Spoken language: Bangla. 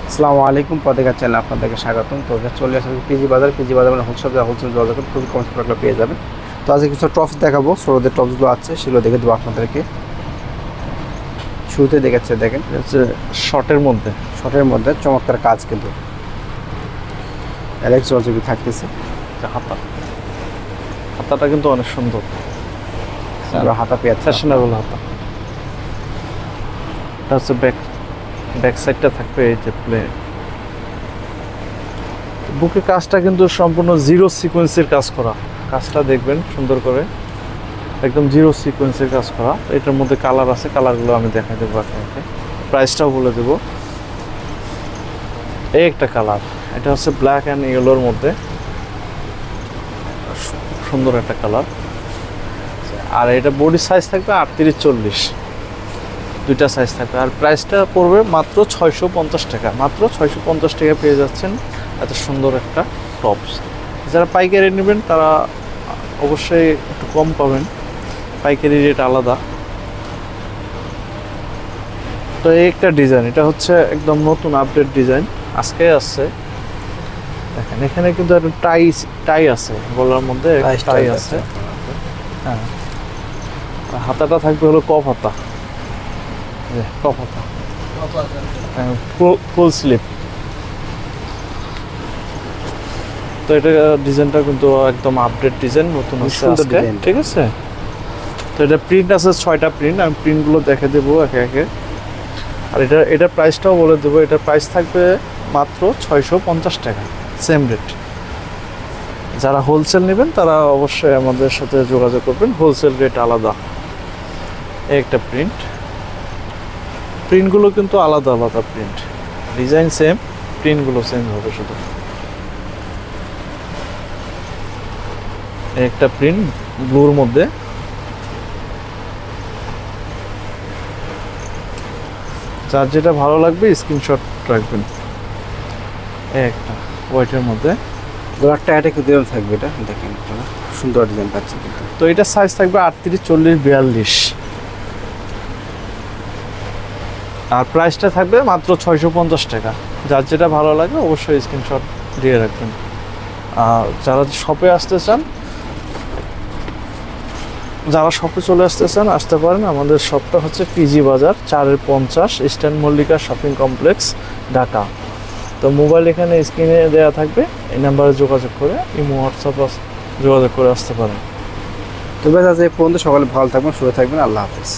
আসসালামু আলাইকুম, পতেকা চ্যানেলে আপনাদেরকে স্বাগতম। তো চলে আসে পিজি বাজার মানে হোলসেল যোগাযোগ করুন, খুবই কম প্রোডাক্টগুলো পেয়ে যাবেন। তো আজকে কিছু টপস দেখাবো, ছোটোদের টপসগুলো আছে সেগুলো দেখে দেবো আপনাদেরকে। শুরুতে দেখাচ্ছে, দেখেন হচ্ছে শর্টের মধ্যে চমৎকার কাজ, কিন্তু অ্যালেক্স রজবি থাকতেছে। হাতাটা কিন্তু অনেক সুন্দর, হাতা পেয়ে ফ্যাশনেবল হাতা। এটা হচ্ছে ব্যাক সাইডটা থাকবে এই যে প্লে। বুকে কাজটা কিন্তু সম্পূর্ণ জিরো সিকোয়েন্সের কাজ করা। কাজটা দেখবেন সুন্দর করে, একদম জিরো সিকোয়েন্সের কাজ করা। এটার মধ্যে কালার আছে, কালারগুলো আমি দেখাই দেবো আপনাকে, প্রাইসটাও বলে দেবো। এই একটা কালার, এটা হচ্ছে ব্ল্যাক অ্যান্ড ইয়েলোর মধ্যে, সুন্দর একটা কালার। আর এটা বডি সাইজ থাকবে 38-40, দুইটা সাইজ থাকবে। আর প্রাইসটা পড়বে মাত্র 650 টাকা। মাত্র 650 টাকা পেয়ে যাচ্ছেন এত সুন্দর একটা টপস। যারা পাইকারি নেবেন তারা অবশ্যই একটু কম পাবেন, পাইকারি রেট আলাদা। তো এই একটা ডিজাইন, এটা হচ্ছে একদম নতুন আপডেট ডিজাইন, আজকে আসছে। দেখেন এখানে কিন্তু একটা টাই আছে, গলার মধ্যে টাই আছে। হ্যাঁ, হাতাটা থাকবে হলো কপ হাতা, ফুল স্লিপ। তো এটা ডিজাইনটা কিন্তু একদম আপডেট ডিজাইন, নতুন আছে আজকে, ঠিক আছে। তো এটা প্রিন্ট আছে 6টা প্রিন্ট, আমি প্রিন্টগুলো দেখে দেবো একে একে। আর এটা প্রাইসটাও বলে দেবো। এটা প্রাইস থাকবে মাত্র 650 টাকা, সেম রেট। যারা হোলসেল নেবেন তারা অবশ্যই আমাদের সাথে যোগাযোগ করবেন, হোলসেল রেট আলাদা। একটা প্রিন্টগুলো কিন্তু আলাদা আলাদা প্রিন্ট, ডিজাইন সেম, প্রিন্টগুলো সেম হবে শুধু। একটা প্রিন্ট ব্লুর মধ্যে, যার যেটা ভালো লাগবে স্ক্রিনশট রাখবেন। একটা হোয়াইটের মধ্যে গোলারটা এটা কি ডিজাইন থাকবে, এটা দেখেন সুন্দর ডিজাইন পাচ্ছে কিন্তু। তো এটা সাইজ থাকবে 38-40-42, আর প্রাইসটা থাকবে মাত্র 650 টাকা। যার যেটা ভালো লাগে অবশ্যই স্ক্রিনশট দিয়ে রাখবেন। আর যারা শপে আসতে চান, যারা শপে চলে আসতে চান আসতে পারেন। আমাদের শপটা হচ্ছে পিজি বাজার 4-50 eastern Mallika shopping complex, Dhaka. তো মোবাইল এখানে স্ক্রিনে দেওয়া থাকবে, এই নাম্বারে যোগাযোগ করে ইমো হোয়াটসঅ্যাপ যোগাযোগ করে আসতে পারেন। তো ব্যাস আজ এই পর্যন্ত। সকালে ভালো থাকবেন, সুস্থ থাকবেন, আল্লাহ হাফেজ।